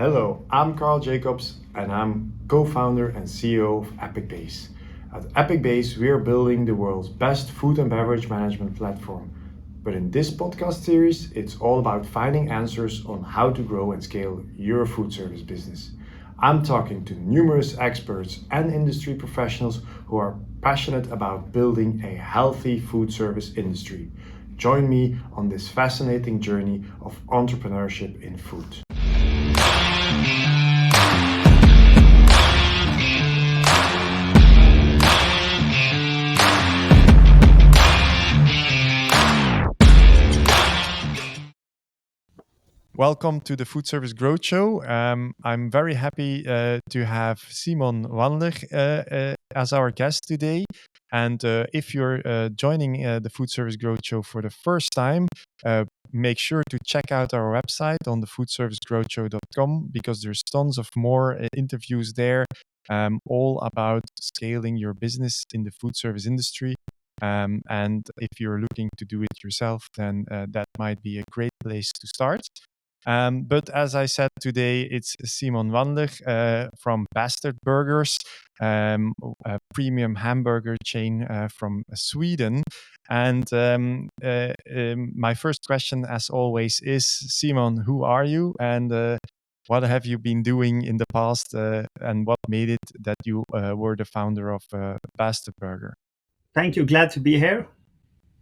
Hello, I'm Carl Jacobs and I'm co-founder and CEO of Epic Base. At Epic Base, we are building the world's best food and beverage management platform. But in this podcast series, it's all about finding answers on how to grow and scale your food service business. I'm talking to numerous experts and industry professionals who are passionate about building a healthy food service industry. Join me on this fascinating journey of entrepreneurship in food. Welcome to the Food Service Growth Show. I'm very happy to have Simon Wanler as our guest today. And if you're joining the Food Service Growth Show for the first time, make sure to check out our website on thefoodservicegrowthshow.com because there's tons of more interviews there, all about scaling your business in the food service industry. And if you're looking to do it yourself, then that might be a great place to start. But as I said today, it's Simon Wanler from Bastard Burgers, a premium hamburger chain from Sweden. And my first question, as always, is Simon, who are you and what have you been doing in the past and what made it that you were the founder of Bastard Burger? Thank you. Glad to be here.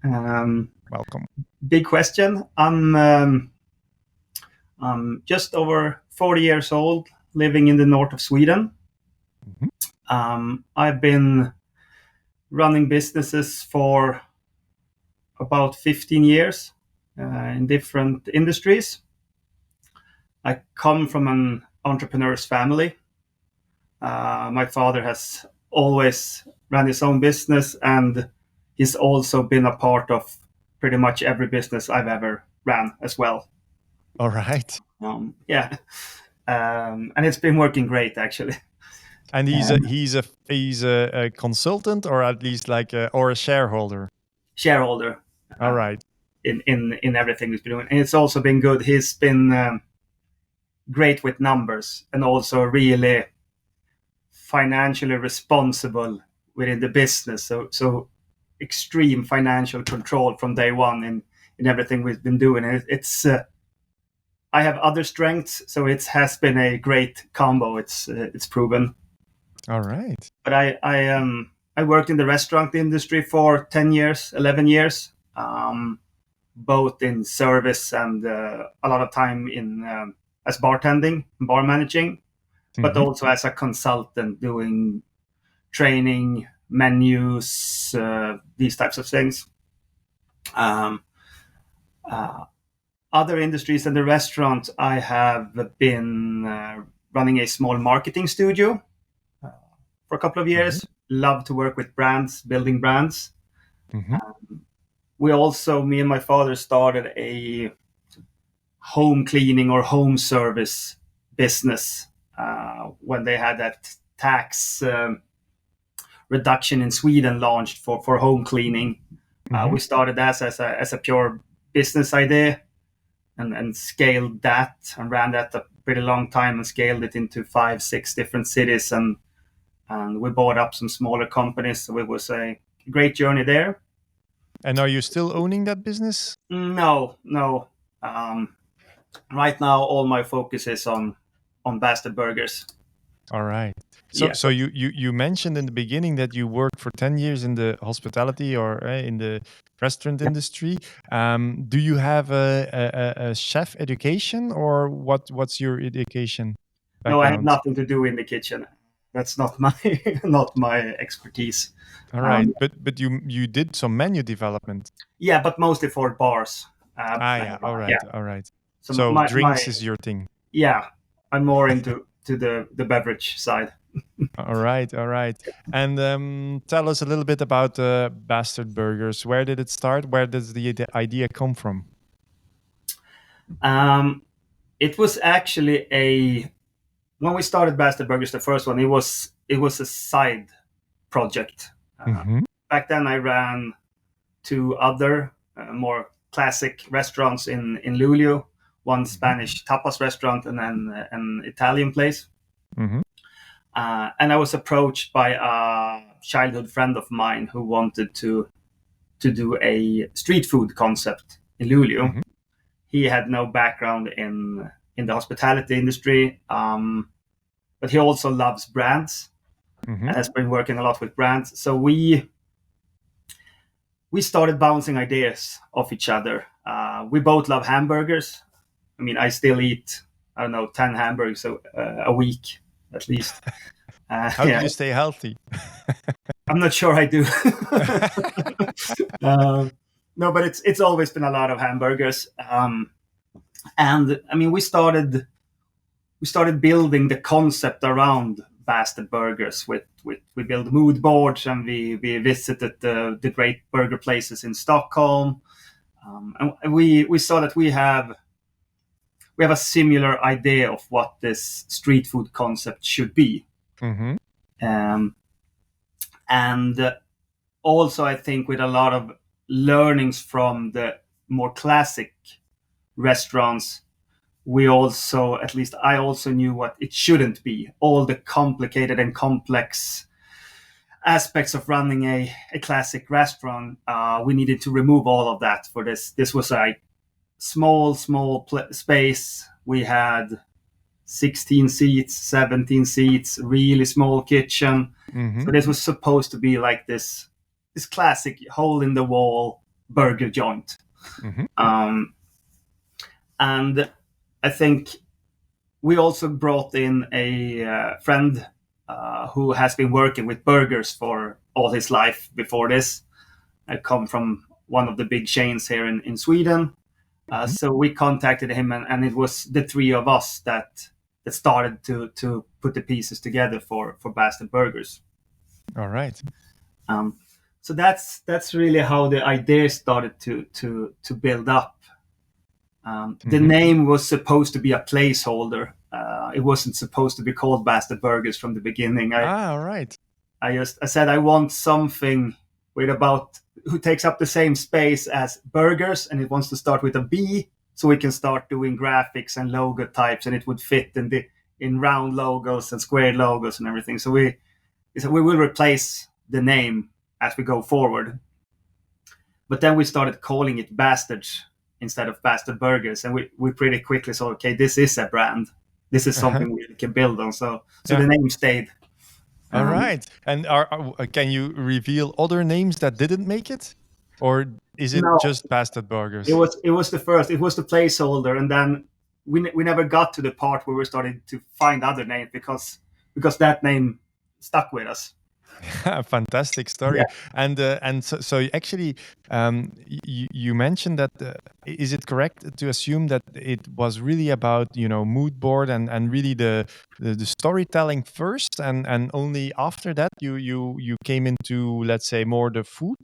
Welcome. Big question. I'm just over 40 years old, living in the north of Sweden. Mm-hmm. I've been running businesses for about 15 years in different industries. I come from an entrepreneur's family. My father has always ran his own business, and he's also been a part of pretty much every business I've ever ran as well. All right. Yeah. And it's been working great, actually. And he's a consultant, or at least or a shareholder. Shareholder. All right. In everything he's been doing, and it's also been good. He's been great with numbers and also really financially responsible within the business. So extreme financial control from day one in everything we've been doing. It's I have other strengths, so it has been a great combo. It's proven. All right. But I worked in the restaurant industry for 10 years, 11 years, both in service and a lot of time in as bartending, bar managing, but also as a consultant doing training, menus, these types of things. Other industries in the restaurant, I have been running a small marketing studio for a couple of years. Love to work with brands, building brands. We also, me and my father, started a home cleaning or home service business when they had that tax reduction in Sweden launched for home cleaning. We started that as a pure business idea and scaled that and ran that a pretty long time and scaled it into 5-6 different cities and we bought up some smaller companies. So it was a great journey there. And are you still owning that business? No. Right now, all my focus is on Bastard Burgers. All right. So you mentioned in the beginning that you worked for 10 years in the hospitality or in the restaurant industry. Do you have a chef education or what's your education background? No, I have nothing to do in the kitchen. That's not my expertise. All right, but you did some menu development. Yeah, but mostly for bars. All right, yeah. All right. So drinks is your thing. Yeah, I'm more into the beverage side. All right. And tell us a little bit about Bastard Burgers. Where did it start? Where does the idea come from? It was actually when we started Bastard Burgers, the first one, it was a side project. Back then, I ran 2 other more classic restaurants in Luleå, one Spanish tapas restaurant, and then an Italian place. Mm-hmm. And I was approached by a childhood friend of mine who wanted to do a street food concept in Luleå. Mm-hmm. He had no background in the hospitality industry, but he also loves brands Mm-hmm. and has been working a lot with brands. So we started bouncing ideas off each other. We both love hamburgers. I mean, I still eat, I don't know, 10 hamburgers a week at least. How do you stay healthy? I'm not sure I do. No, but it's always been a lot of hamburgers. And I mean, we started building the concept around Bastard Burgers. We built mood boards, and we visited the great burger places in Stockholm. And we saw that we have a similar idea of what this street food concept should be. Mm-hmm. And also, I think with a lot of learnings from the more classic restaurants, we also, at least I also knew what it shouldn't be. All the complicated and complex aspects of running a classic restaurant, we needed to remove all of that for this. This was a small space. We had 16 seats, 17 seats, really small kitchen. Mm-hmm. So this was supposed to be like this classic hole in the wall burger joint. Mm-hmm. And I think we also brought in a friend who has been working with burgers for all his life before this. I come from one of the big chains here in Sweden. So we contacted him, and it was the three of us that started to put the pieces together for Bastard Burgers. All right. So that's really how the idea started to build up. The name was supposed to be a placeholder. It wasn't supposed to be called Bastard Burgers from the beginning. All right. I said I want something with who takes up the same space as burgers, and it wants to start with a B, so we can start doing graphics and logo types, and it would fit in round logos and square logos and everything. So we said we will replace the name as we go forward. But then we started calling it Bastards instead of Bastard Burgers, and we pretty quickly saw, okay, this is a brand. This is something we can build on. So the name stayed. All right. And can you reveal other names that didn't make it, or is it just Bastard Burgers? It was the first. It was the placeholder, and then we never got to the part where we started to find other names because that name stuck with us. Fantastic story. Yeah. And so actually, you mentioned that. Is it correct to assume that it was really about mood board and really the storytelling first, and only after that you came into, let's say, more the food,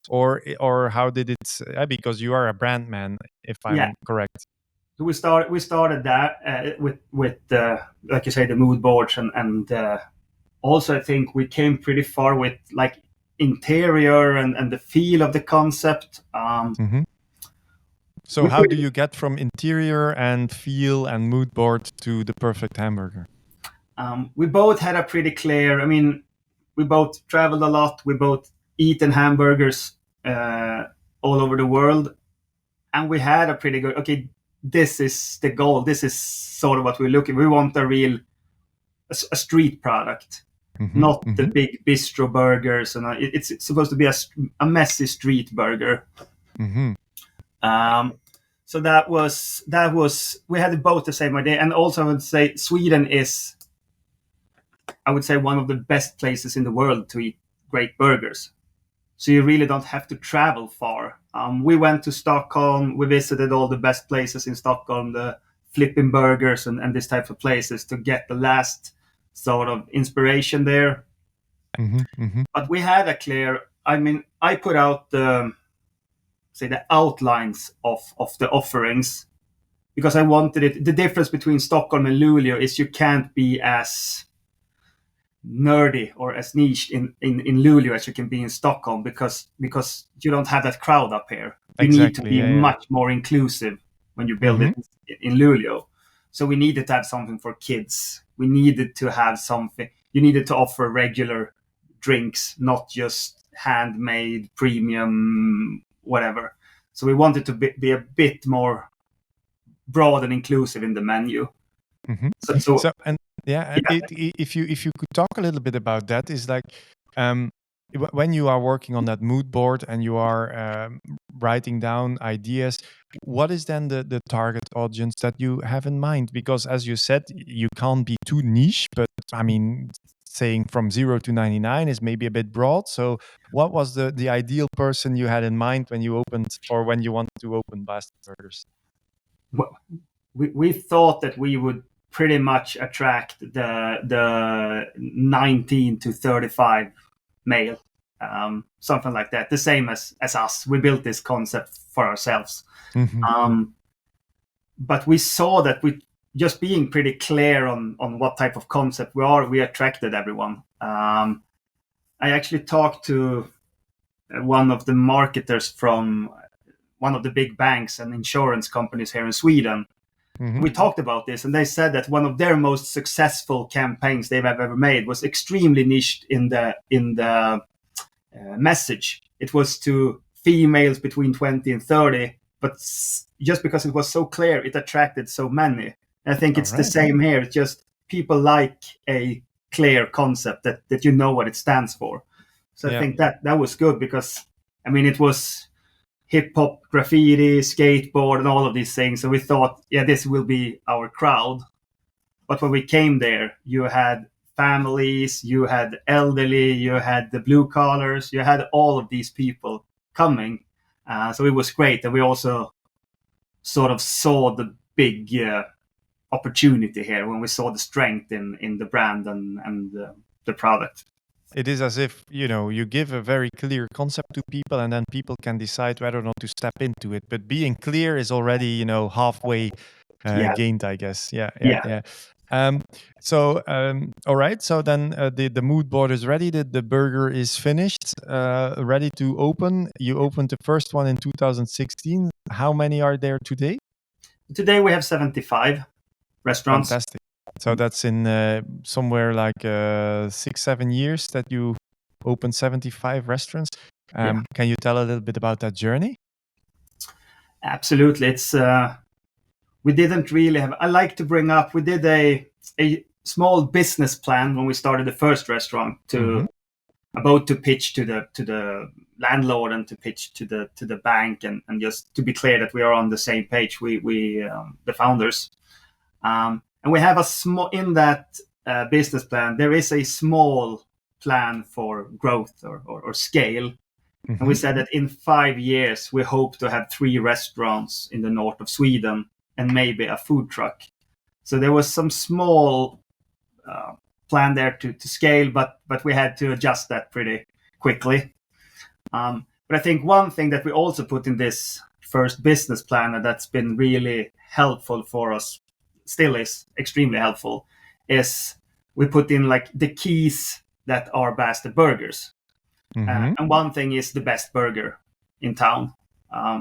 or how did it? Because you are a brand man, if I'm correct. So we started that with like you say, the mood boards and. Also, I think we came pretty far with like interior and the feel of the concept. So how do you get from interior and feel and mood board to the perfect hamburger? We both had a pretty clear, I mean, we both traveled a lot. We both eaten hamburgers all over the world. And we had a pretty good, okay, this is the goal. This is sort of what we're looking. We want a street product. Not the big bistro burgers, and it's supposed to be a messy street burger. So that was we had both the same idea, and also I would say Sweden is, I would say, one of the best places in the world to eat great burgers. So you really don't have to travel far. We went to Stockholm. We visited all the best places in Stockholm, the flipping burgers and this type of places, to get the last sort of inspiration there. But we had a clear, I mean, I put out the outlines of the offerings because I wanted it. The difference between Stockholm and Luleå is you can't be as nerdy or as niche in Luleå as you can be in Stockholm because you don't have that crowd up here. You need to be much more inclusive when you build it in Luleå. So we needed to have something for kids. We needed to have something. You needed to offer regular drinks, not just handmade, premium, whatever. So we wanted to be a bit more broad and inclusive in the menu. So and yeah, if you could talk a little bit about that, is like when you are working on that mood board and you are writing down ideas, what is then the target audience that you have in mind? Because as you said, you can't be too niche, but I mean, saying from 0 to 99 is maybe a bit broad. So what was the ideal person you had in mind when you opened, or when you wanted to open Bastard Burgers? Well, we thought that we would pretty much attract the 19 to 35 male, something like that, the same as us. We built this concept for ourselves. But we saw that we just being pretty clear on what type of concept we attracted everyone. I actually talked to one of the marketers from one of the big banks and insurance companies here in Sweden. We talked about this, and they said that one of their most successful campaigns they've ever made was extremely niched in the message. It was to females between 20 and 30, but just because it was so clear, it attracted so many. And I think it's the same here. It's just people like a clear concept that you know what it stands for. So I think that was good, because I mean, it was hip hop, graffiti, skateboard, and all of these things. So we thought, this will be our crowd. But when we came there, you had families, you had elderly, you had the blue collars, you had all of these people coming. So it was great. And we also sort of saw the big opportunity here when we saw the strength in the brand and the product. It is as if, you give a very clear concept to people, and then people can decide whether or not to step into it. But being clear is already, halfway gained, I guess. Yeah. All right. So then the mood board is ready. The burger is finished, ready to open. You opened the first one in 2016. How many are there today? Today we have 75 restaurants. Fantastic. So that's in somewhere like 6-7 years that you opened 75 restaurants. Can you tell a little bit about that journey? Absolutely. It's we didn't really have. I like to bring up. We did a small business plan when we started the first restaurant about to pitch to the landlord and to pitch to the bank and just to be clear that we are on the same page. We the founders. And we have a small, in that business plan, there is a small plan for growth or scale. And we said that in 5 years, we hope to have 3 restaurants in the north of Sweden and maybe a food truck. So there was some small plan there to scale, but we had to adjust that pretty quickly. But I think one thing that we also put in this first business plan, and that's been really helpful for us, still is extremely helpful, is we put in like the keys that are Bastard Burgers. And one thing is the best burger in town. I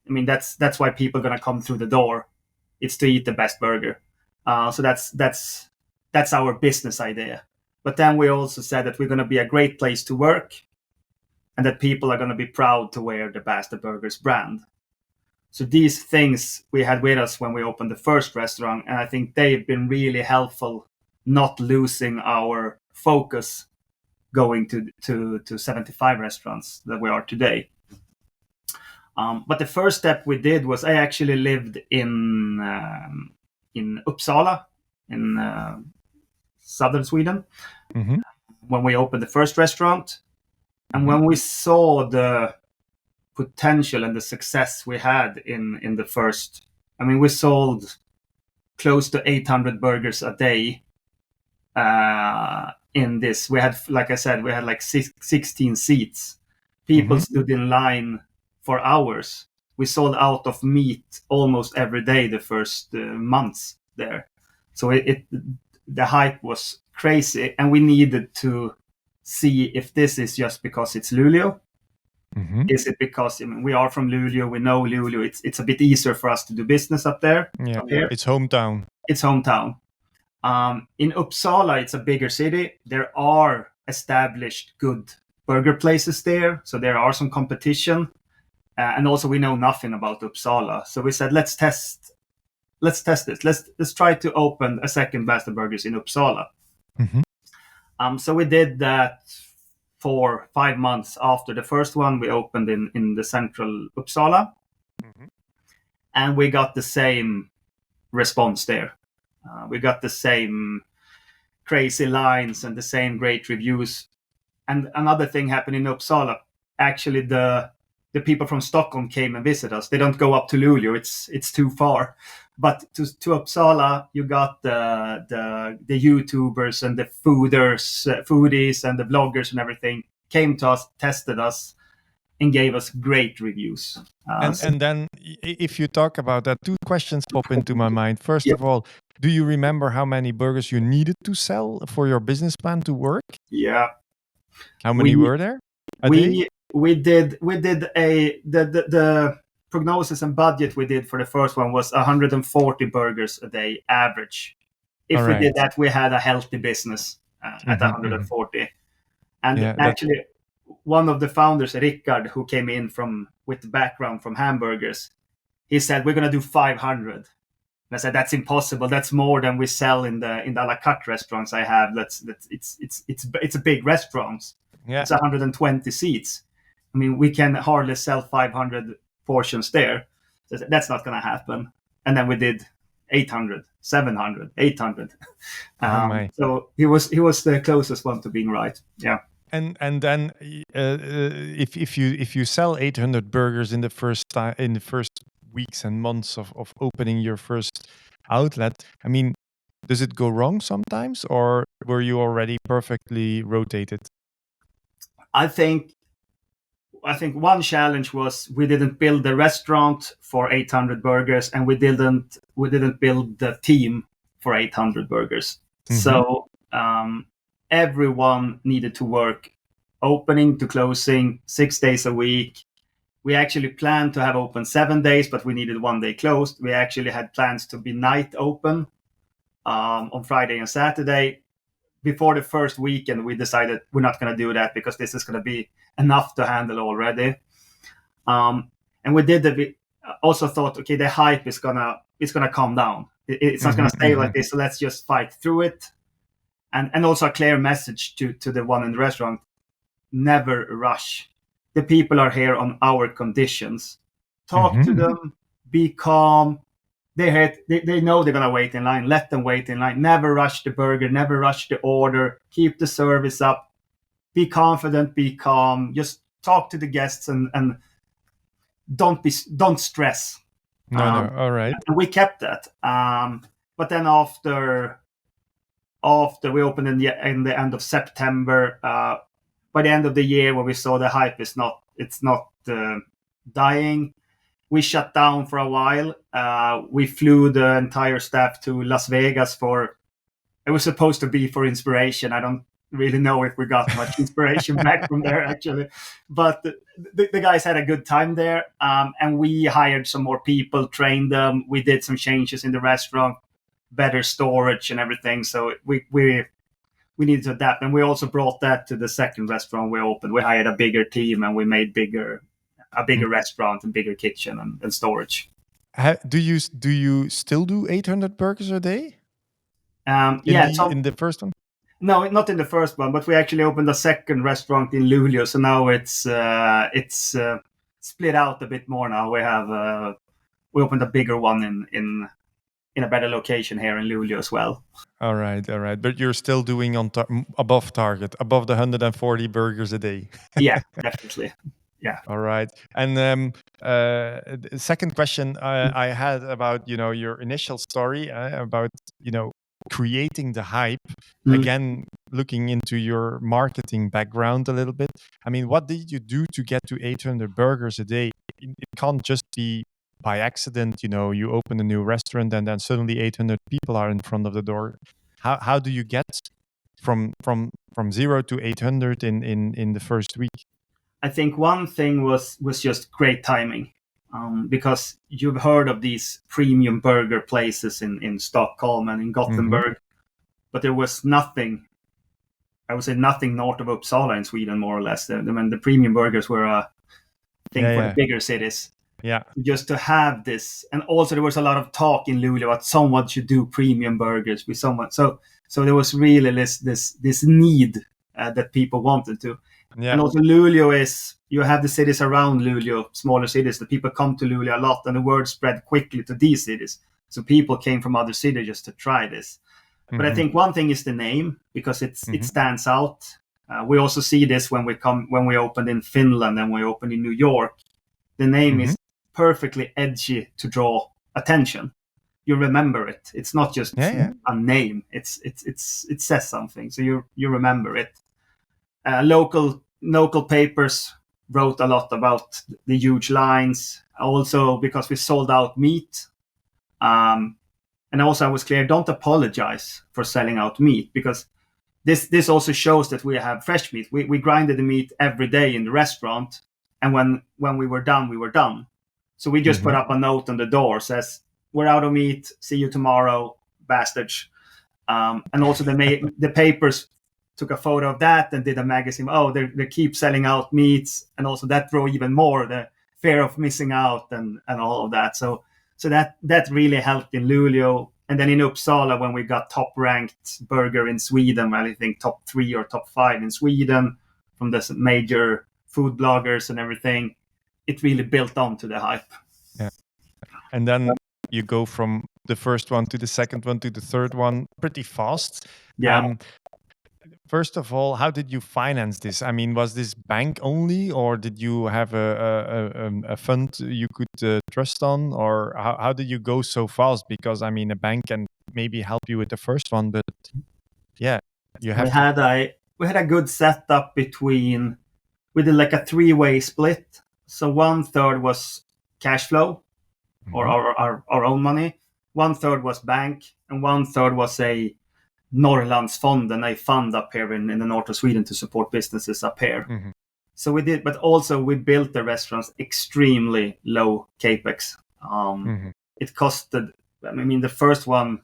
mean, that's why people are going to come through the door. It's to eat the best burger. So that's our business idea. But then we also said that we're going to be a great place to work, and that people are going to be proud to wear the Bastard Burgers brand. So these things we had with us when we opened the first restaurant, and I think they've been really helpful, not losing our focus going to 75 restaurants that we are today. But the first step we did was I actually lived in Uppsala, in southern Sweden, when we opened the first restaurant. And when we saw the potential and the success we had in the first, I mean, we sold close to 800 burgers a day. In this, we had, like I said, we had like 16 seats. People stood in line for hours. We sold out of meat almost every day the first months there. So the hype was crazy, and we needed to see if this is just because it's Luleå, Mm-hmm. Is it because we are from Luleå? We know Luleå. It's a bit easier for us to do business up there. Yeah, Up here. it's hometown. It's hometown. In Uppsala, it's a bigger city. There are established good burger places there, so there are some competition. And also, we know nothing about Uppsala, so we said let's test this. Let's try to open a second Basta Burgers in Uppsala. Mm-hmm. So we did that for 5 months after the first one. We opened in the central Uppsala, Mm-hmm. and we got the same response there. We got the same crazy lines and the same great reviews. And another thing happened in Uppsala. Actually, the people from Stockholm came and visited us. They don't go up to Luleå; it's too far. But to Uppsala, you got the YouTubers and the foodies and the bloggers and everything came to us, tested us, and gave us great reviews. And then, if you talk about that, two questions pop into my mind. First of all, do you remember how many burgers you needed to sell for your business plan to work? Yeah. How many were there a day? We did the prognosis and budget we did for the first one was 140 burgers a day average. If we did that, we had a healthy business at 140. And actually, one of the founders, Rickard, who came in with the background from hamburgers, he said, we're going to do 500. And I said, that's impossible. That's more than we sell in the a la carte restaurants I have. It's a big restaurant. Yeah. It's 120 seats. I mean, we can hardly sell 500 portions there. So that's not going to happen. And then we did 800, 700, 800. So he was the closest one to being right. Yeah. And then if you sell 800 burgers in the first weeks and months of opening your first outlet, I mean, does it go wrong sometimes, or were you already perfectly rotated? I think one challenge was we didn't build the restaurant for 800 burgers, and we didn't build the team for 800 burgers. Mm-hmm. So everyone needed to work opening to closing 6 days a week. We actually planned to have open 7 days, but we needed 1 day closed. We actually had plans to be night open on Friday and Saturday. Before the first weekend, we decided we're not going to do that because this is going to be enough to handle already. And we did also thought, okay, the hype is gonna calm down. It's not going to stay like this, so let's just fight through it. And also a clear message to the one in the restaurant: never rush. The people are here on our conditions. Talk to them. Be calm. They know they're gonna wait in line. Let them wait in line. Never rush the burger. Never rush the order. Keep the service up. Be confident. Be calm. Just talk to the guests and don't stress. No. All right. And we kept that. But then after we opened in the end of September, by the end of the year, when we saw the hype it's not dying, we shut down for a while. We flew the entire staff to Las Vegas it was supposed to be for inspiration. I don't really know if we got much inspiration back from there, actually. But the guys had a good time there. And we hired some more people, trained them. We did some changes in the restaurant, better storage and everything. So we needed to adapt. And we also brought that to the second restaurant we opened. We hired a bigger team and we made a bigger restaurant and bigger kitchen and storage. Do you still do 800 burgers a day? In the first one? No, not in the first one, but we actually opened a second restaurant in Luleå. So now it's split out a bit more now. We opened a bigger one in a better location here in Luleå as well. All right. But you're still doing above target, above the 140 burgers a day. Yeah, definitely. Yeah. All right. And the second question I had about your initial story about creating the hype. Again, looking into your marketing background a little bit. I mean, what did you do to get to 800 burgers a day? It can't just be by accident. You open a new restaurant and then suddenly 800 people are in front of the door. How do you get from 0 to 800 in the first week? I think one thing was just great timing, because you've heard of these premium burger places in Stockholm and in Mm-hmm. Gothenburg, but there was nothing. I would say nothing north of Uppsala in Sweden, more or less. The premium burgers were a thing Yeah, for the yeah, bigger cities. yeah. Just to have this, and also there was a lot of talk in Luleå that someone should do premium burgers with someone. So there was really this need that people wanted to. Yeah. And also Luleå is, you have the cities around Luleå, smaller cities, the people come to Luleå a lot, and the word spread quickly to these cities. So people came from other cities just to try this. But I Mm-hmm. think one thing is the name, because it Mm-hmm. stands out. We also see this when we opened in Finland and we opened in New York. The name Mm-hmm. is perfectly edgy to draw attention. You remember it. It's not just Yeah, yeah. a name. It says something, so you remember it. Local papers wrote a lot about the huge lines. Also, because we sold out meat, and also I was clear: don't apologize for selling out meat, because this also shows that we have fresh meat. We grinded the meat every day in the restaurant, and when we were done, we were done. So we just Mm-hmm. put up a note on the door says, "We're out of meat. See you tomorrow, bastards." And also the papers took a photo of that and did a magazine. Oh, they keep selling out meats, and also that drove even more the fear of missing out and all of that. So that really helped in Luleå. And then in Uppsala, when we got top ranked burger in Sweden, I think top 3 or top 5 in Sweden from the major food bloggers and everything, it really built on to the hype. Yeah. And then you go from the first one to the second one to the third one pretty fast. Yeah. First of all, how did you finance this? I mean, was this bank only, or did you have a fund you could trust on, or how did you go so fast? Because I mean, a bank can maybe help you with the first one, but yeah, you We have to. had a good setup between, we did like a 3-way split. So 1/3 was cash flow, or Mhm. our own money. 1/3 was bank, and 1/3 was a Norrlandsfonden, a fund up here in the north of Sweden to support businesses up here. Mhm. So we did, but also we built the restaurants extremely low capex. Mhm. It costed. I mean, the first one,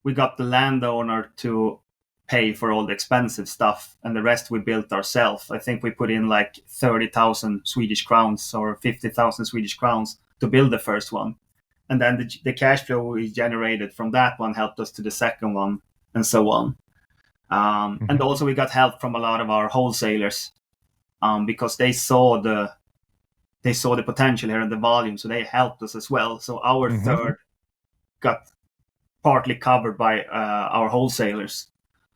we got the landowner to pay for all the expensive stuff, and the rest we built ourselves. I think we put in like 30,000 Swedish crowns or 50,000 Swedish crowns to build the first one. And then the cash flow we generated from that one helped us to the second one, and so on. And Mhm. also we got help from a lot of our wholesalers, because they saw the potential here and the volume, so they helped us as well. So our Mhm. third got partly covered by our wholesalers.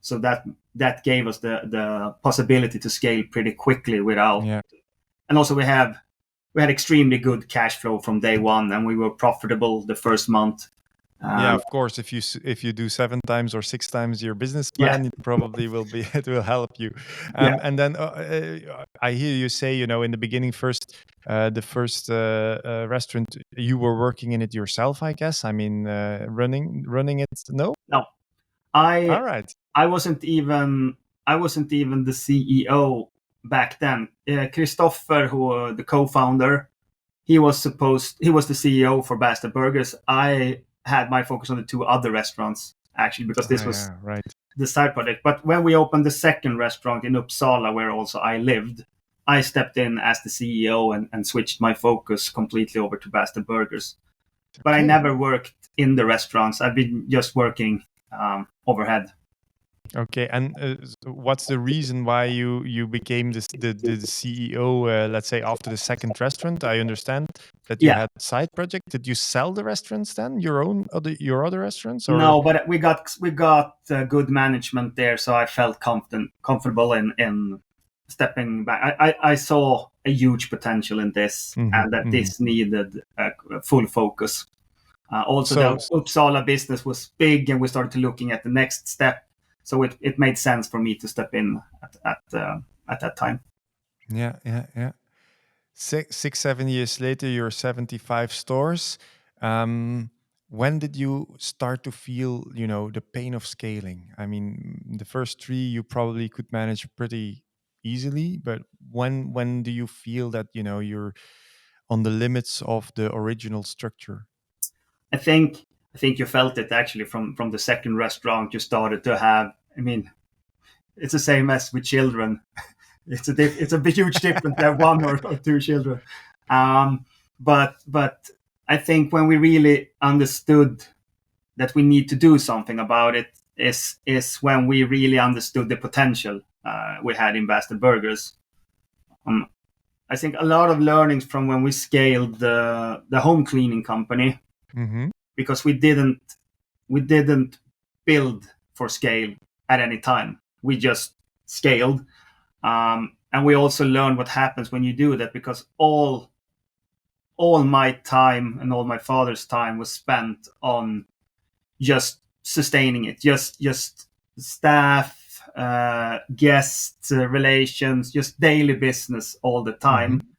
So that gave us the possibility to scale pretty quickly without. Yeah. And also we had extremely good cash flow from day one, and we were profitable the first month. Yeah, Um, of course. If you do 7 times or 6 times your business yeah, plan, it probably will be it will help you. yeah. And then I hear you say, in the beginning, the first restaurant you were working in it yourself, I guess. I mean, running it. No, No, I all right. I wasn't even the CEO back then. Christopher, who the co-founder, he was the CEO for Basta Burgers. I had my focus on the 2 other restaurants, actually, because this Ah, was yeah, right. the side project. But when we opened the second restaurant in Uppsala, where also I lived, I stepped in as the CEO and switched my focus completely over to Basta Burgers. But I Okay. never worked in the restaurants. I've been just working overhead. Okay, and what's the reason why you became the CEO? Let's say after the second restaurant, I understand that you Yeah, had side project. Did you sell the restaurants then? Your other restaurants, or no, but we got good management there, so I felt comfortable in stepping back. I saw a huge potential in this, Mhm, and that mhm. this needed full focus. Also, So the Uppsala business was big, and we started looking at the next step. So it made sense for me to step in at that time. yeah, yeah, yeah. 7 years later, you're 75 stores. Um, when did you start to feel, the pain of scaling? I mean, the first three you probably could manage pretty easily, but when do you feel that you're on the limits of the original structure? I think you felt it actually from the second restaurant you started to have. I mean, it's the same as with children. It's a huge difference to have one or two children. But I think when we really understood that we need to do something about it is when we really understood the potential we had in Bastard Burgers. I think a lot of learnings from when we scaled the home cleaning company, Mm-hmm. because we didn't build for scale at any time. We just scaled, and we also learned what happens when you do that, because all my time and all my father's time was spent on just sustaining it, just staff, guest relations, just daily business all the time. Mm-hmm.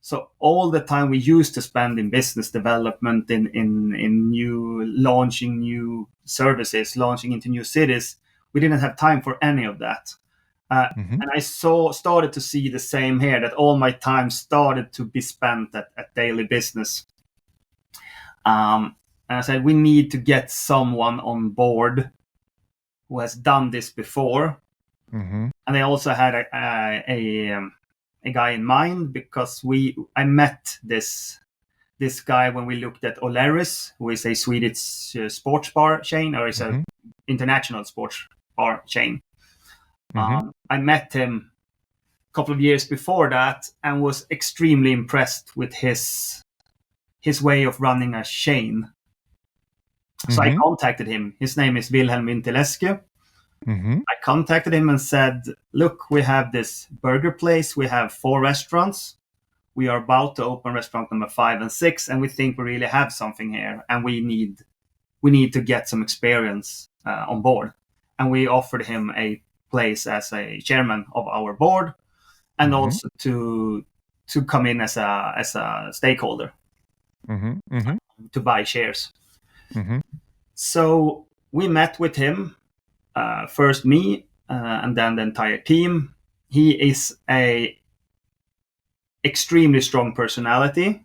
So all the time we used to spend in business development, in new launching new services, launching into new cities, we didn't have time for any of that. Mm-hmm. And I started to see the same here, that all my time started to be spent at daily business. And I said, we need to get someone on board who has done this before. Mm-hmm. And I also had a guy in mind, because I met this guy when we looked at O'Larry's, who is a Swedish sports bar chain, or is Mm-hmm. a international sports bar chain. Mm-hmm. I met him a couple of years before that and was extremely impressed with his way of running a chain. So I Mm-hmm. contacted him. His name is Wilhelm Wintelescu. Mm-hmm. I contacted him and said, look, we have this burger place. We have 4 restaurants. We are about to open restaurant number 5 and 6, and we think we really have something here, and we need to get some experience on board. And we offered him a place as a chairman of our board, and Mm-hmm. also to come in as a stakeholder, Mm-hmm. Mm-hmm. to buy shares. Mm-hmm. So we met with him, first me, and then the entire team. He is a extremely strong personality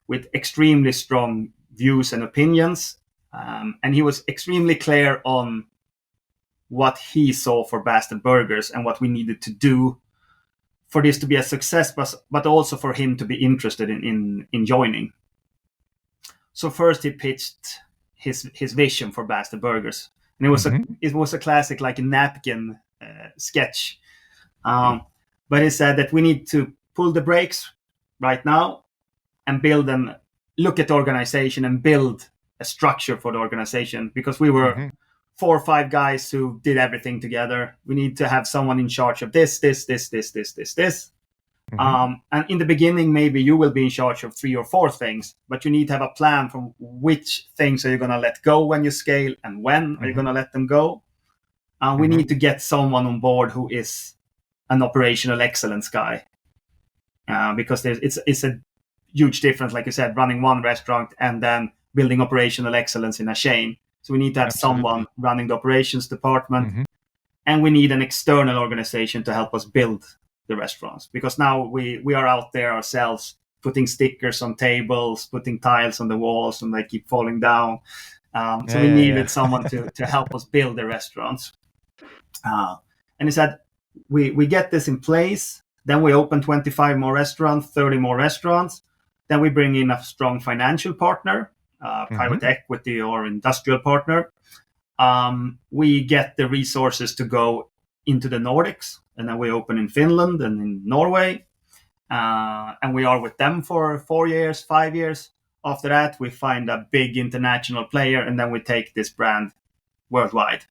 with extremely strong views and opinions, and he was extremely clear on what he saw for Bastard Burgers and what we needed to do for this to be a success, but also for him to be interested in joining. So first he pitched his vision for Bastard Burgers, and it was a classic, like a napkin sketch. But he said that we need to pull the brakes right now and look at the organization and build a structure for the organization, because we were Mm-hmm. 4 or 5 guys who did everything together. We need to have someone in charge of this. Mm-hmm. And in the beginning, maybe you will be in charge of 3 or 4 things, but you need to have a plan from which things are you going to let go when you scale, and when are you going to let them go. We need to get someone on board who is an operational excellence guy, because it's a huge difference, like you said, running one restaurant and then building operational excellence in a chain. So we need to have someone Absolutely. running the operations department, Mm-hmm. and we need an external organization to help us build the restaurants, because now we are out there ourselves, putting stickers on tables, putting tiles on the walls, and they keep falling down. So we needed someone to help us build the restaurants. And he said, we get this in place, then we open 25 more restaurants, 30 more restaurants, then we bring in a strong financial partner, private equity or industrial partner. We get the resources to go into the Nordics, and then we open in Finland and in Norway, and we are with them for 4 years, 5 years. After that, we find a big international player, and then we take this brand worldwide.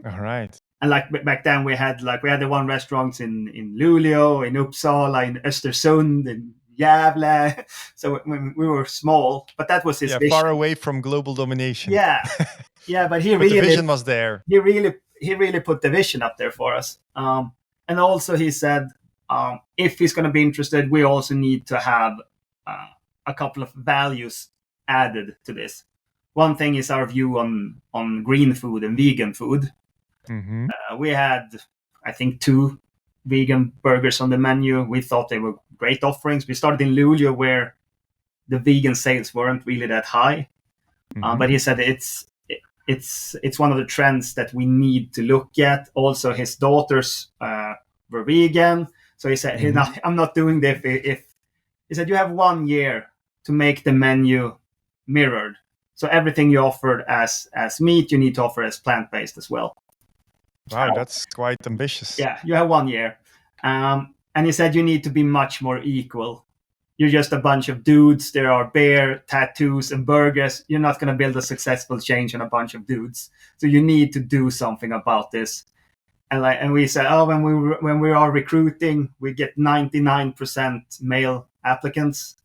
All right. And like back then, we had the one restaurants in Luleå, in Uppsala, in Östersund, in Gävle. So we were small, but that was his Yeah, vision. far away from global domination. Yeah, but the vision was there. He really put the vision up there for us. And also he said, if he's going to be interested, we also need to have a couple of values added to this. One thing is our view on green food and vegan food. Mm-hmm. We had, I think, 2 vegan burgers on the menu. We thought they were great offerings. We started in Luleå, where the vegan sales weren't really that high. But he said it's one of the trends that we need to look at. Also, his daughters were vegan, so he said, "I'm not doing this if." He said, "You have 1 year to make the menu mirrored. So everything you offered as meat, you need to offer as plant-based as well." Wow, that's quite ambitious. Yeah, you have 1 year. And he said you need to be much more equal. You're just a bunch of dudes. There are beer, tattoos, and burgers. You're not going to build a successful change on a bunch of dudes. So you need to do something about this. And we said, oh, when we are recruiting, we get 99% male applicants.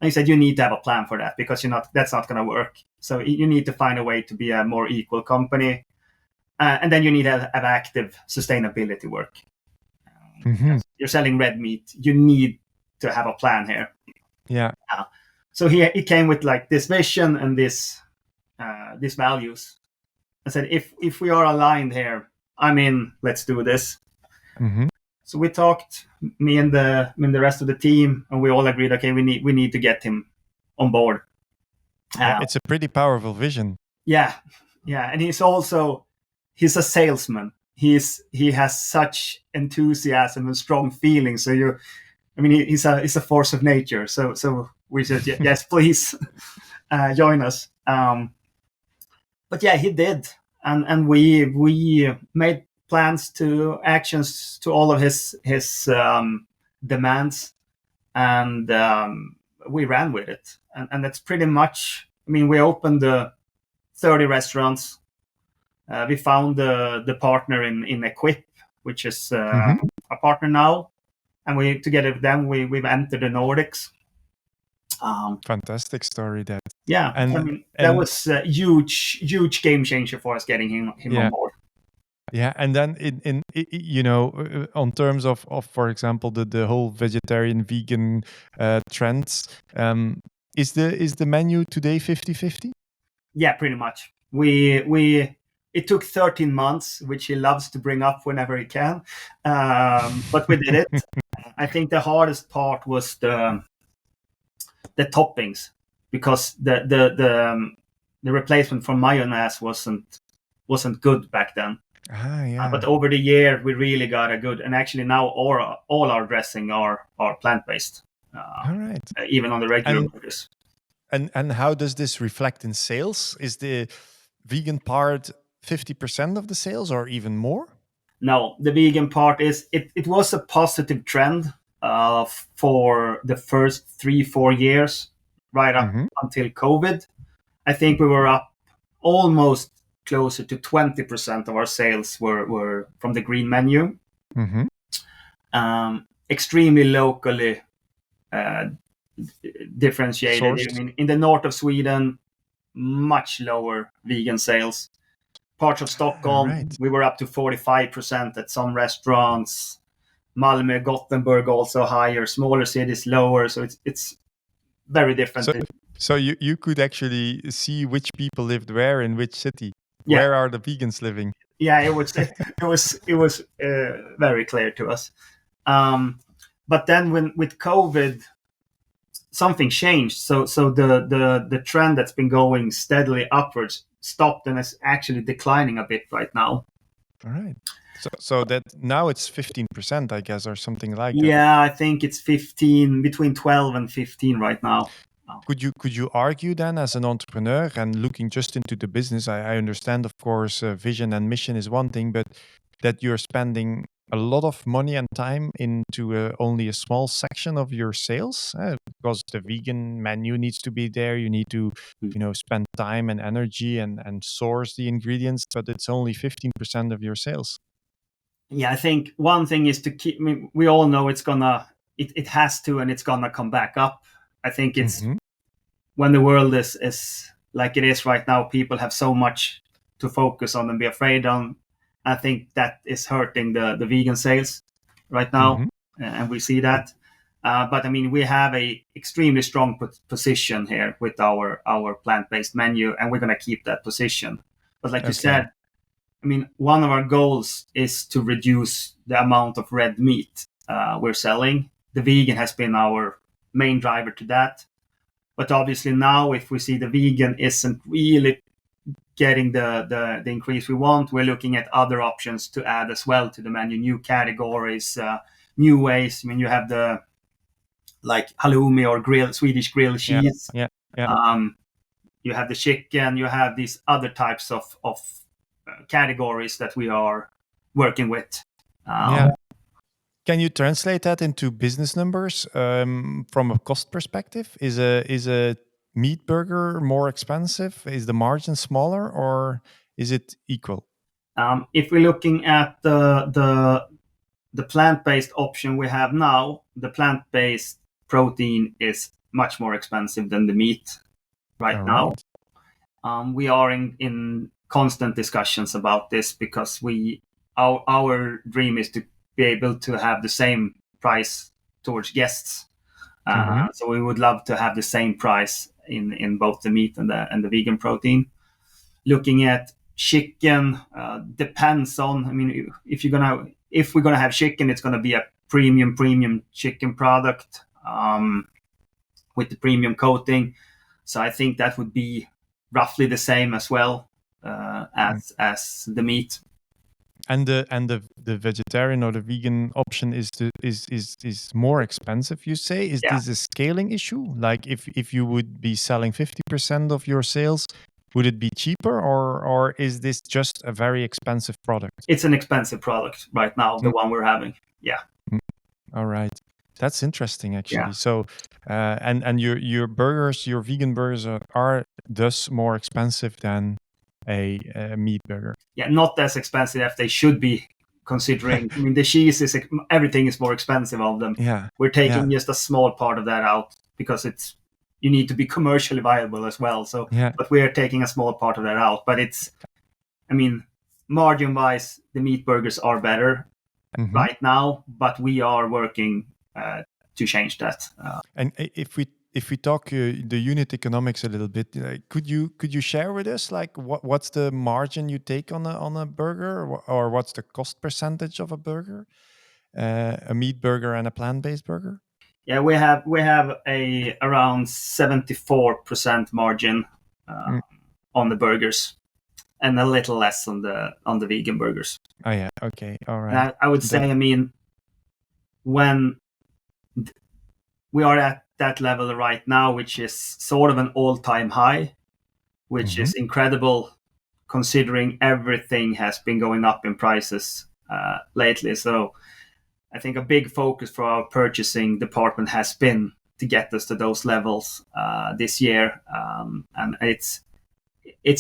And he said, you need to have a plan for that, because that's not going to work. So you need to find a way to be a more equal company. And then you need to have active sustainability work. You're selling red meat. You need to have a plan here. Yeah. So he came with like this vision and these values. I said, if we are aligned here, I'm in. Let's do this. So we talked, me and the rest of the team, and we all agreed, okay, we need to get him on board. Yeah, it's a pretty powerful vision. Yeah, and he's a salesman. He has such enthusiasm and strong feelings. So he's a force of nature. So we said, yes, please join us. But yeah, he did, and we made plans to actions to all of his demands, and we ran with it. And that's pretty much. We opened 30 restaurants. We found the partner in Equip, which is a partner now, and we together with them we've entered the Nordics. Fantastic story, that. Yeah, and that was a huge game changer for us, getting him on board. Yeah, and then in on terms of for example the whole vegetarian vegan trends, is the menu today 50-50? Yeah, pretty much. It took 13 months, which he loves to bring up whenever he can, but we did it. I think the hardest part was the toppings, because the replacement for mayonnaise wasn't good back then. But over the year we really got a good, and actually now all our dressing are plant-based. All right. Even on the regular burgers. And how does this reflect in sales? Is the vegan part 50% of the sales, or even more? No, the vegan part is it was a positive trend for the first 3-4 years, right up until COVID. I think we were up almost closer to 20% of our sales were from the green menu. Extremely locally differentiated. Sourced. In the north of Sweden, much lower vegan sales. Parts of Stockholm, we were up to 45% at some restaurants. Malmö, Gothenburg also higher. Smaller cities lower. So it's very different. So you could actually see which people lived where in which city. Yeah. Where are the vegans living? Yeah, it was very clear to us. But then with COVID, something changed. So the trend that's been going steadily upwards stopped and is actually declining a bit right now. All right. So that now it's 15%, I guess, or something like that. Yeah, I think it's 15, between 12 and 15 right now. Could you argue then, as an entrepreneur and looking just into the business, I understand, of course, vision and mission is one thing, but that you're spending a lot of money and time into only a small section of your sales, because the vegan menu needs to be there. You need to, spend time and energy and source the ingredients, but it's only 15% of your sales. Yeah, I think one thing is to keep. We all know it has to, and it's gonna come back up. I think it's when the world is like it is right now, people have so much to focus on and be afraid on. I think that is hurting the vegan sales right now, and we see that. But we have a extremely strong position here with our plant-based menu, and we're going to keep that position. But like you said, I mean, one of our goals is to reduce the amount of red meat we're selling. The vegan has been our main driver to that. But obviously now, if we see the vegan isn't really getting the increase we want, we're looking at other options to add as well to the menu, new categories, new ways. I mean, you have the like halloumi or Swedish grilled Yeah, cheese. yeah, yeah, You have the chicken. You have these other types of categories that we are working with. yeah. Can you translate that into business numbers from a cost perspective? Is a meat burger more expensive? Is the margin smaller, or is it equal? If we're looking at the plant-based option we have now, the plant-based protein is much more expensive than the meat right All now. right. We are in constant discussions about this because our dream is to be able to have the same price towards guests. Mhm. So we would love to have the same price in both the meat and the vegan protein. Looking at chicken depends on. I mean, if we're gonna have chicken, it's gonna be a premium chicken product with the premium coating. So I think that would be roughly the same as well as the meat. And the vegetarian or the vegan option is more expensive, you say? Is Yeah, this a scaling issue? Like if you would be selling 50% of your sales, would it be cheaper, or is this just a very expensive product? it's an expensive product right now, the Mm, one we're having. Yeah, mm. All right. That's interesting, yeah. actually. So, and your burgers, your vegan burgers are thus more expensive than a meat burger. Yeah, not as expensive as they should be, considering. I mean, the cheese is everything is more expensive on them. Yeah, We're taking yeah, just a small part of that out because it's you need to be commercially viable as well. So, yeah. but we are taking a small part of that out. But it's, I mean, margin wise, the meat burgers are better Hmm. right now, but we are working to change that. And if we talk the unit economics a little bit, could you share with us like what's the margin you take on a burger, or what's the cost percentage of a burger, a meat burger and a plant-based burger? Yeah, we have a around 74% margin uh, Mm. on the burgers, and a little less on the vegan burgers. Oh yeah, okay, all And right. I would That. say, I mean, when we are at that level right now, which is sort of an all-time high, which Hmm. is incredible considering everything has been going up in prices lately. So I think a big focus for our purchasing department has been to get us to those levels this year, and it's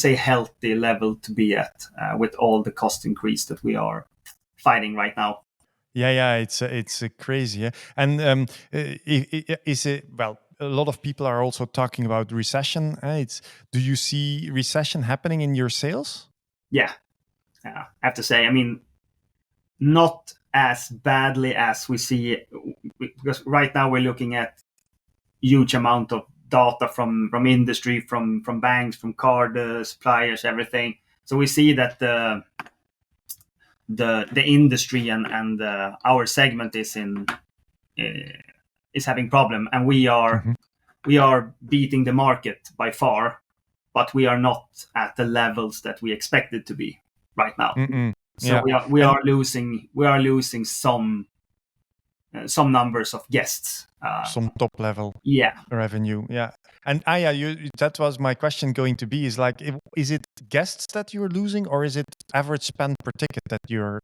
a healthy level to be at with all the cost increase that we are fighting right now. Yeah, yeah, it's crazy. Yeah? And is it well? A lot of people are also talking about recession. It's Do you see recession happening in your sales? Yeah, I have to say, I mean, not as badly as we see, because right now we're looking at huge amount of data from industry, from banks, from card suppliers, everything. So we see that the industry and our segment is having problem, and Hmm. we are beating the market by far, but we are not at the levels that we expected to be right now. Mm-mm. So Yeah, we and are losing some numbers of guests. some top level Yeah, revenue. Yeah, and yeah, that was my question going to be: is like, is it guests that you're losing, or is it average spend per ticket that you're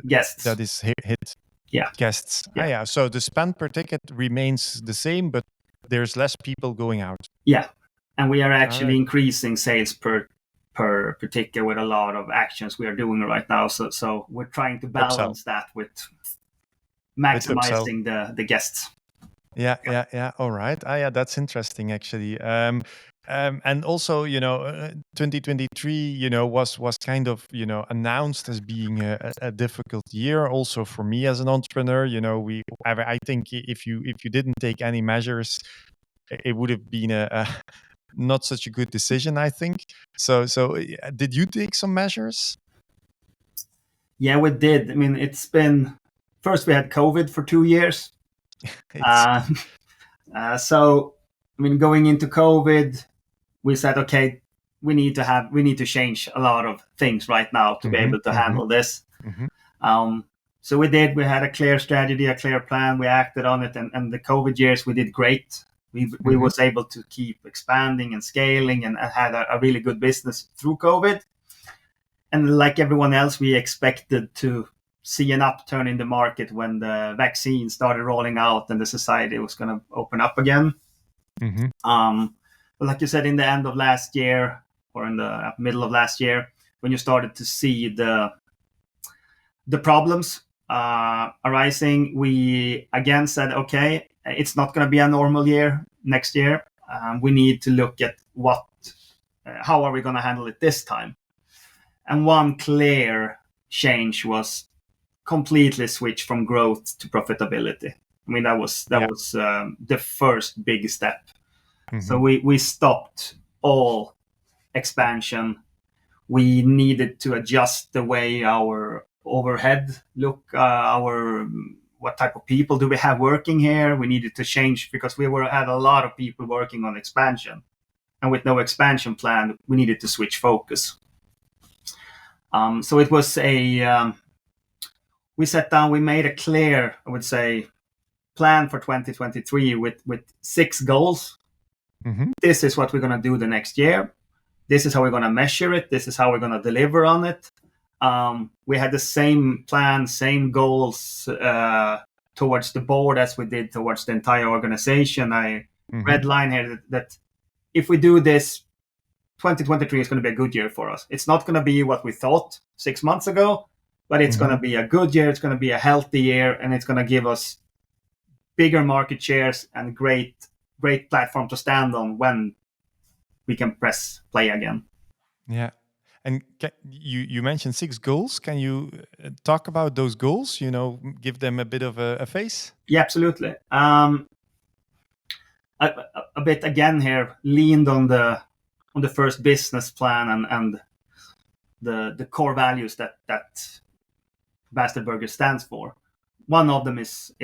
guests. that is hit? Yeah, Guests. yeah, Yeah. So the spend per ticket remains the same, but there's less people going out. yeah, and we are All actually right. increasing sales per ticket with a lot of actions we are doing right now. So we're trying to Upsell. balance that with With upsell. maximizing the guests. Yeah, Yeah, yeah, yeah. All right. Ah, yeah, that's interesting actually. And also, 2023, was kind of, announced as being a difficult year, also for me as an entrepreneur. I think if you didn't take any measures, it would have been a not such a good decision, I think. So, did you take some measures? Yeah, we did. I mean, it's been first we had COVID for 2 years. It's Uh, so, I mean, going into COVID, we said, okay, we need to change a lot of things right now to be Mhm, able to mhm, handle this. mhm, Um, so we did. We had a clear strategy, a clear plan. We acted on it, and the COVID years we did great. We mhm, was able to keep expanding and scaling, and had a really good business through COVID. And like everyone else, we expected to see an upturn in the market when the vaccine started rolling out and the society was going to open up again. mhm. But like you said, in the end of last year or in the middle of last year, when you started to see the problems arising, we again said, okay, it's not going to be a normal year next year. We need to look at how are we going to handle it this time. And one clear change was completely switch from growth to profitability. I mean, that Yeah. was the first big step. So Mhm. we stopped all expansion. We needed to adjust the way our overhead look, our what type of people do we have working here. We needed to change because had a lot of people working on expansion, and with no expansion plan, we needed to switch focus. So it was we sat down, we made a clear, I would say, plan for 2023 with 6 goals. Mhm. This is what we're going to do the next year. This is how we're going to measure it. This is how we're going to deliver on it. We had the same plan, same goals towards the board as we did towards the entire organization. I Mhm. red line here that if we do this, 2023 is going to be a good year for us. It's not going to be what we thought 6 months ago, but it's going Mhm. to be a good year. It's going to be a healthy year, and it's going to give us bigger market shares and great platform to stand on when we can press play again. Yeah. And you mentioned 6 goals. Can you talk about those goals? Give them a bit of a face. Yeah, absolutely. A bit again here leaned on the first business plan and the core values that Bastard Burger stands for. One of them is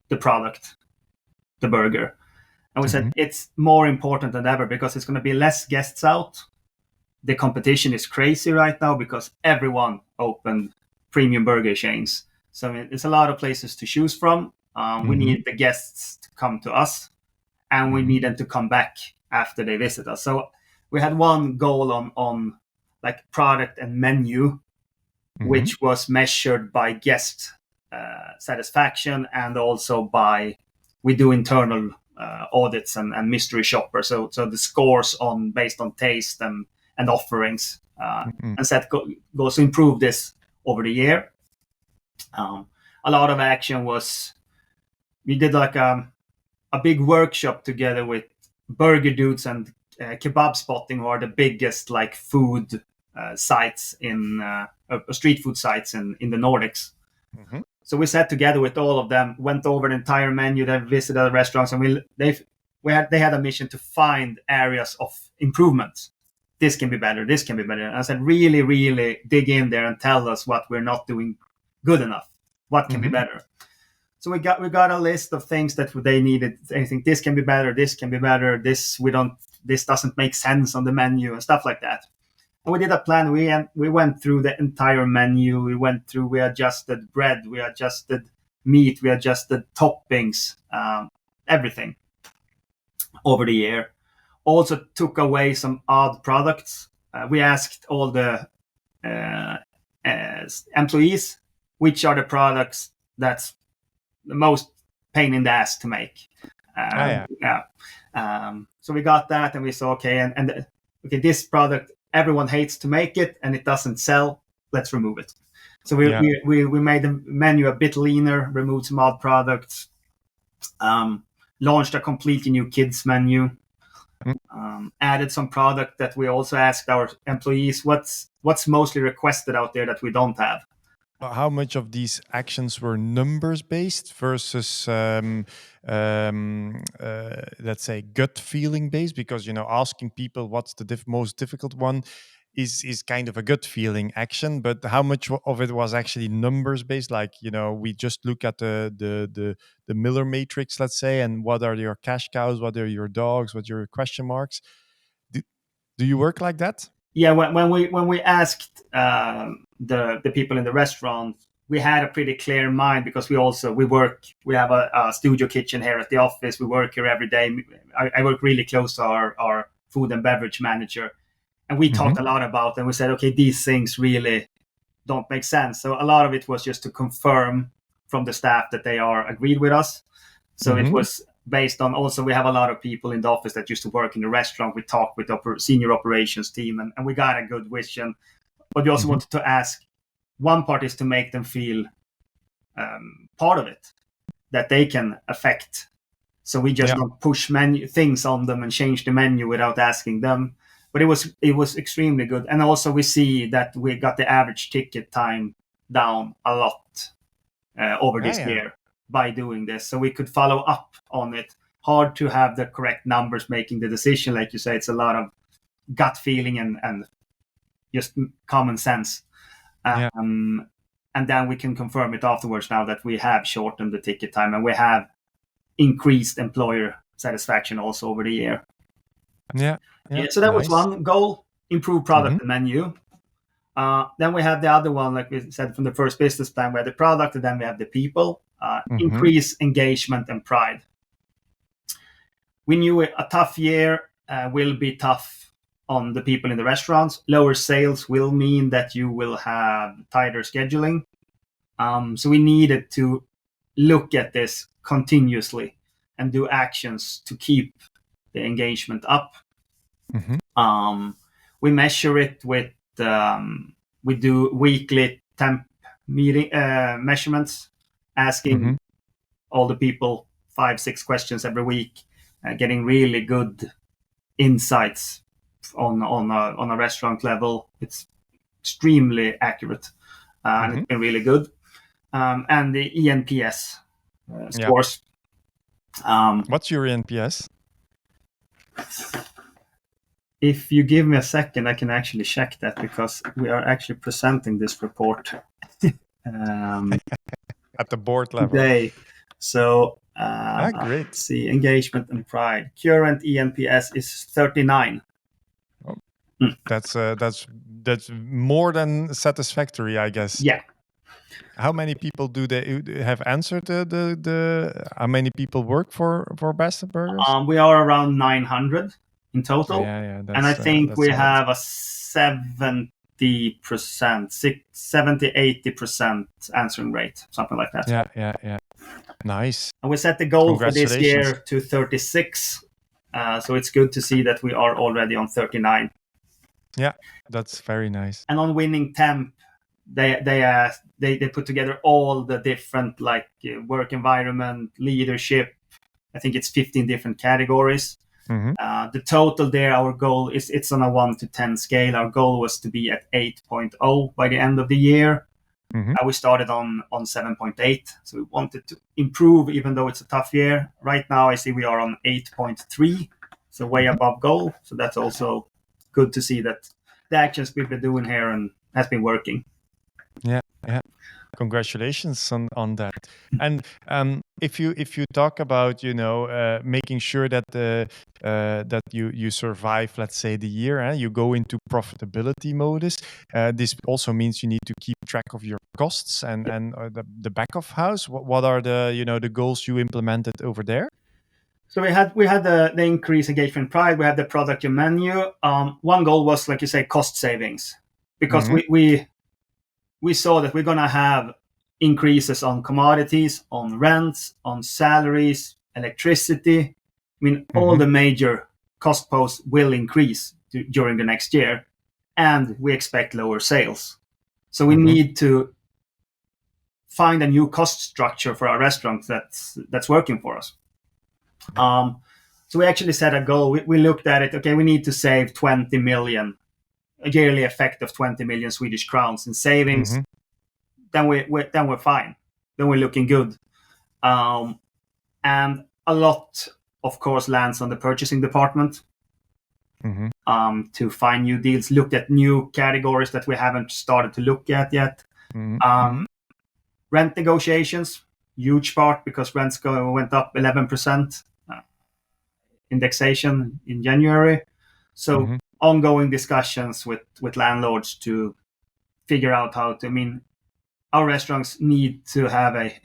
the product, the burger, and we said Mhm. it's more important than ever because it's going to be less guests out. The competition is crazy right now because everyone opened premium burger chains. So it's a lot of places to choose from. We Mhm. need the guests to come to us, and we Mhm. need them to come back after they visit us. So we had one goal on like product and menu, Mhm. which was measured by guest satisfaction and also by we do internal audits and mystery shopper. So the scores on based on taste and offerings Mhm. and set goals to improve this over the year. Um, a lot of action was we did like a big workshop together with Burger Dudes and Kebab Spotting, who are the biggest like food sites in street food sites in the Nordics. Mhm. So we sat together with all of them, went over the entire menu, they visited the restaurants, and they had a mission to find areas of improvement. This can be better. This can be better. And I said, really, really dig in there and tell us what we're not doing good enough. What can be Mhm. better? So we got a list of things that they needed. They think this can be better. This can be better. This doesn't make sense on the menu and stuff like that. And we did a plan. We went through the entire menu. We adjusted bread, we adjusted meat, we adjusted toppings, everything over the year. Also took away some odd products. We asked all the uh, employees which are the products that's the most pain in the ass to make. Ah, yeah. Yeah. So we got that, and we saw okay, okay, this product everyone hates to make it, and it doesn't sell. Let's remove it. So Yeah. we made the menu a bit leaner, removed some odd products, um, launched a completely new kids menu, Mm. added some product that we also asked our employees what's mostly requested out there that we don't have. How much of these actions were numbers based versus, let's say, gut feeling based? Because asking people what's the most difficult one is kind of a gut feeling action, but how much of it was actually numbers based? Like, we just look at the Miller matrix, let's say, and what are your cash cows, what are your dogs, what are your question marks? Do you work like that? Yeah, when we asked the people in the restaurant, we had a pretty clear mind, because we have a studio kitchen here at the office. We work here every day. I work really close to our food and beverage manager, and we talked a lot about, and we said, okay, these things really don't make sense. So a lot of it was just to confirm from the staff that they are agreed with us. So it was based on, also we have a lot of people in the office that used to work in the restaurant. We talked with the senior operations team, and we got a good vision. But we also wanted to ask, one part is to make them feel part of it, that they can affect. So we just don't push things on them and change the menu without asking them. But it was extremely good. And also we see that we got the average ticket time down a lot over this year by doing this. So we could follow up on it. Hard to have the correct numbers making the decision. Like you say, it's a lot of gut feeling and just common sense. And then we can confirm it afterwards, now that we have shortened the ticket time and we have increased employer satisfaction also over the year. So that was one goal: improve product and menu. Then we have the other one, like we said from the first business plan, we have the product, and then we have the people. Increase engagement and pride. We knew a tough year will be tough on the people in the restaurants. Lower sales will mean that you will have tighter scheduling. So we needed to look at this continuously and do actions to keep the engagement up. We measure it with, we do weekly temp meeting measurements, asking all the people 5-6 questions every week, getting really good insights on a restaurant level. It's extremely accurate, and it's been really good. And the ENPS scores. What's your ENPS? If you give me a second, I can actually check that, because we are actually presenting this report at the board level today. So great. Let's see, engagement and pride. Current ENPS is 39. That's more than satisfactory, I guess. Yeah. How many people do they have answered the how many people work for Best Burgers? We are around 900 in total. Yeah. And I think we have a 70-80% answering rate, something like that. Yeah. Nice. And we set the goal for this year to 36. So it's good to see that we are already on 39. Yeah, that's very nice. And on winning temp, they put together all the different, like, work environment, leadership. I think it's 15 different categories. The total there, our goal is, it's on a 1 to 10 scale. Our goal was to be at 8.0 by the end of the year. We started on 7.8, so we wanted to improve, even though it's a tough year. Right now, I see we are on 8.3, so way above goal. So that's also good to see that the actions we've been doing here and has been working. Yeah. Congratulations on that. And if you talk about making sure that that you survive, let's say, the year, you go into profitability modus. This also means you need to keep track of your costs and the back of house. What are the goals you implemented over there? So we had the increase engagement pride. We had the product and menu. One goal was, like you say, cost savings, because we saw that we're going to have increases on commodities, on rents, on salaries, electricity. I mean, all the major cost posts will increase during the next year, and we expect lower sales. So we need to find a new cost structure for our restaurants that's working for us. So we actually set a goal. We looked at it. Okay, we need to save 20 million. A yearly effect of 20 million Swedish crowns in savings, then we're fine. Then we're looking good. And a lot, of course, lands on the purchasing department. to find new deals, look at new categories that we haven't started to look at yet. Rent negotiations, huge part, because rents went up 11% indexation in January. So ongoing discussions with landlords to figure out how to, our restaurants need to have a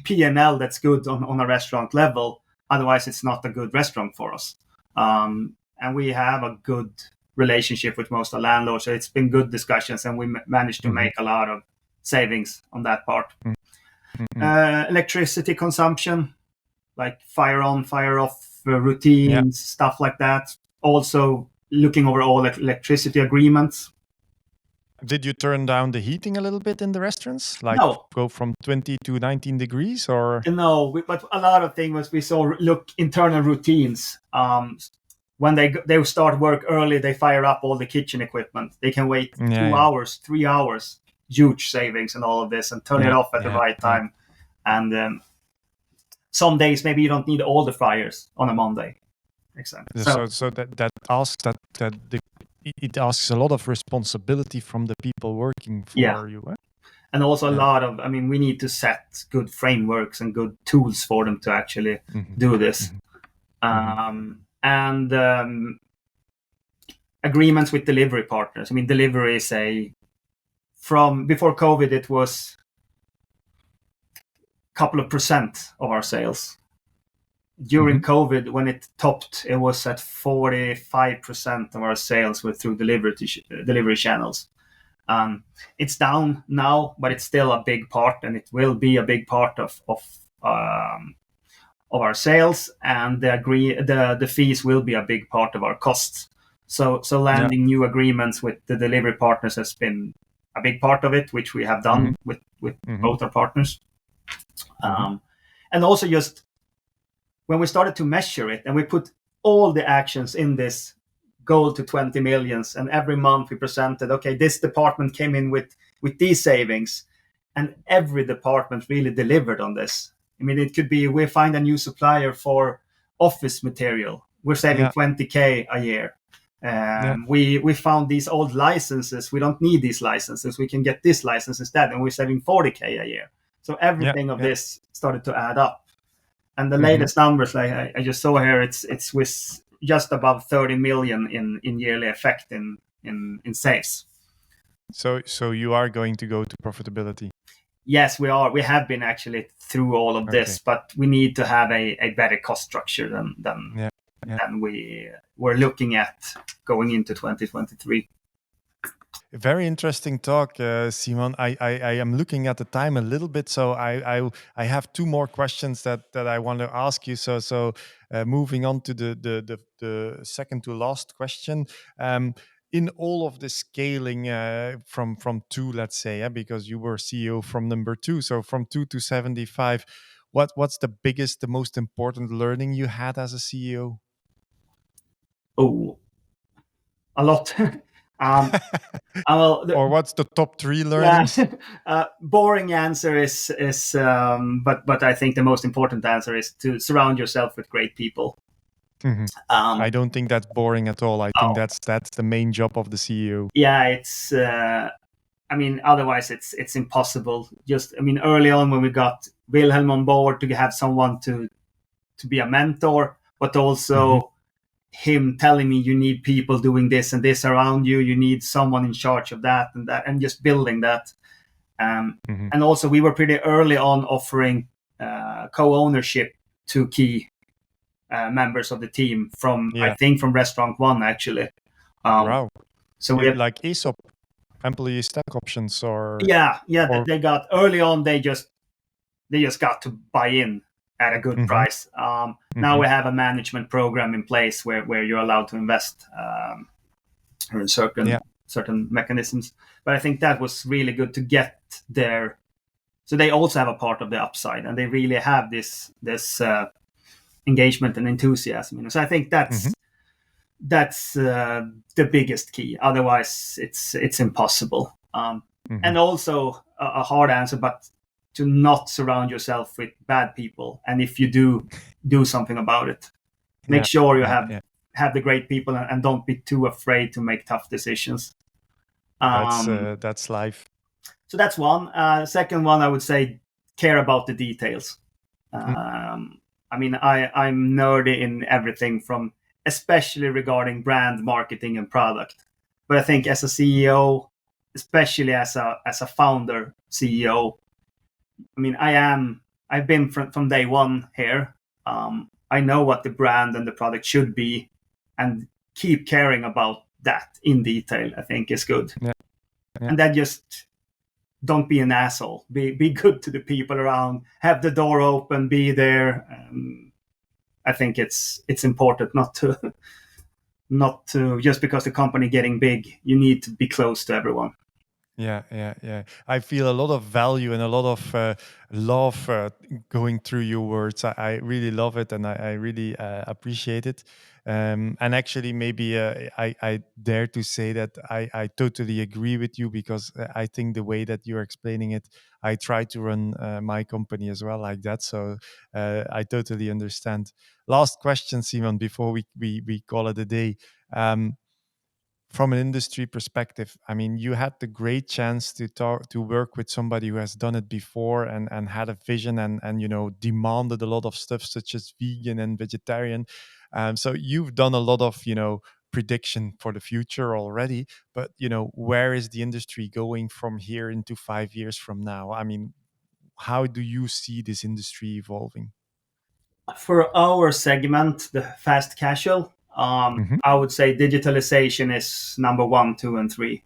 P&L that's good on a restaurant level. Otherwise, it's not a good restaurant for us. And we have a good relationship with most of the landlords. So it's been good discussions, and we managed to make a lot of savings on that part. Electricity consumption, like fire on, fire off routines, stuff like that. Also looking over all electricity agreements. Did you turn down the heating a little bit in the restaurants? Like No. Go from 20 to 19 degrees or? No, but a lot of things was we saw internal routines. When they start work early, they fire up all the kitchen equipment. They can wait 2 hours, 3 hours, huge savings and all of this, and turn it off at the right time. And some days maybe you don't need all the fryers on a Monday. Exactly. So that asks it asks a lot of responsibility from the people working for you. Eh? And also a lot of, we need to set good frameworks and good tools for them to actually do this. And agreements with delivery partners. Delivery is from before COVID, it was a couple of % of our sales. During COVID, when it topped, it was at 45% of our sales were through delivery channels. It's down now, but it's still a big part, and it will be a big part of our sales, and the fees will be a big part of our costs. So landing new agreements with the delivery partners has been a big part of it, which we have done with both our partners. And also just when we started to measure it, and we put all the actions in this goal to 20 millions, and every month we presented, okay, this department came in with these savings, and every department really delivered on this. It could be we find a new supplier for office material. We're saving 20K a year. We found these old licenses. We don't need these licenses. We can get this license instead, and we're saving 40K a year. So everything of this started to add up. And the latest numbers, like I just saw here, it's with just above 30 million in yearly effect in sales. So you are going to go to profitability? Yes, we are. We have been actually through all of this, but we need to have a better cost structure than we were looking at going into 2023. Very interesting talk, Simon. I am looking at the time a little bit, so I have 2 more questions that I want to ask you. So moving on to the second to last question. In all of the scaling from 2, let's say, because you were CEO from number 2, so from 2 to 75, what's the biggest, the most important learning you had as a CEO? Oh, a lot. Or what's the top 3 learnings? Boring answer is but I think the most important answer is to surround yourself with great people. I don't think that's boring at all. I think that's the main job of the CEO. Yeah, it's otherwise it's impossible. Just early on when we got Wilhelm on board, to have someone to be a mentor, but also him telling me you need people doing this and this around you. You need someone in charge of that, and just building that. And also we were pretty early on offering co-ownership to key members of the team from I think from Restaurant One actually. Wow. So we have, like ESOP, employee stock options, or they got early on. They just got to buy in at a good price. Now we have a management program in place where you're allowed to invest in certain mechanisms. But I think that was really good to get there. So they also have a part of the upside, and they really have this engagement and enthusiasm. So I think that's the biggest key. Otherwise, it's impossible. And also a hard answer, but to not surround yourself with bad people. And if you do something about it, make sure you have have the great people and don't be too afraid to make tough decisions. That's life. So that's one. Second one, I would say, care about the details. Mm. I mean, I'm nerdy in everything from, especially regarding brand marketing and product. But I think as a CEO, especially as a founder CEO, I mean, I've been from day one here. I know what the brand and the product should be, and keep caring about that in detail, I think is good. Yeah. And then just don't be an asshole. Be good to the people around. Have the door open. Be there. I think it's important not to just because the company getting big, you need to be close to everyone. Yeah. I feel a lot of value and a lot of love going through your words. I really love it, and I really appreciate it. And actually, maybe I dare to say that I totally agree with you, because I think the way that you're explaining it, I try to run my company as well like that. So I totally understand. Last question, Simon, before we call it a day. From an industry perspective, I mean, you had the great chance to work with somebody who has done it before, and had a vision, and demanded a lot of stuff such as vegan and vegetarian. So you've done a lot of prediction for the future already. But where is the industry going from here into 5 years from now? I mean, how do you see this industry evolving? For our segment, the fast casual, Hmm. I would say digitalization is number one, two, and three.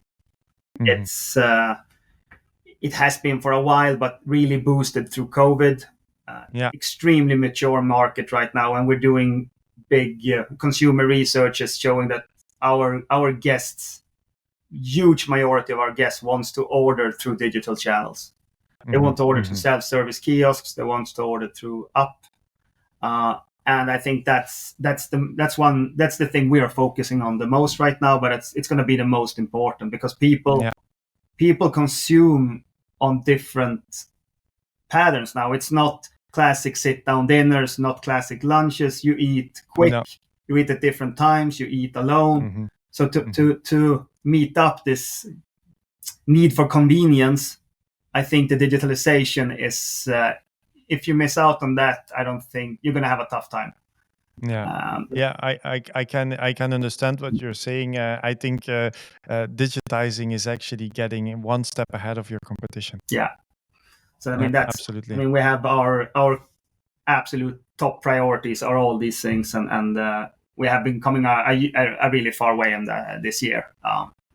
Hmm. It's it has been for a while, but really boosted through COVID. Yeah. Extremely mature market right now, and we're doing big consumer research is showing that our guests, huge majority of our guests, wants to order through digital channels. They Hmm. want to order through Hmm. self-service kiosks. They want to order through app. And I think that's the thing we are focusing on the most right now. But it's going to be the most important, because Yeah. people consume on different patterns now. It's not classic sit down dinners, not classic lunches. You eat quick. No. You eat at different times. You eat alone. Hmm. So Hmm. to meet up this need for convenience, I think the digitalization is. If you miss out on that, I don't think you're going to have a tough time. Yeah. Um, Yeah, I can understand what you're saying. I think digitizing is actually getting one step ahead of your competition. yeah. So I Yeah, mean absolutely. we have our absolute top priorities are all these things, and we have been coming a really far way in this year.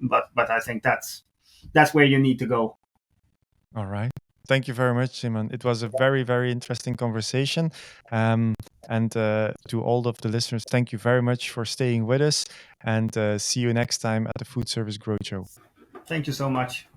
But I think that's where you need to go. All right. Thank you very much, Simon. It was a very, very interesting conversation. And to all of the listeners, thank you very much for staying with us. And see you next time at the Food Service Growth Show. Thank you so much.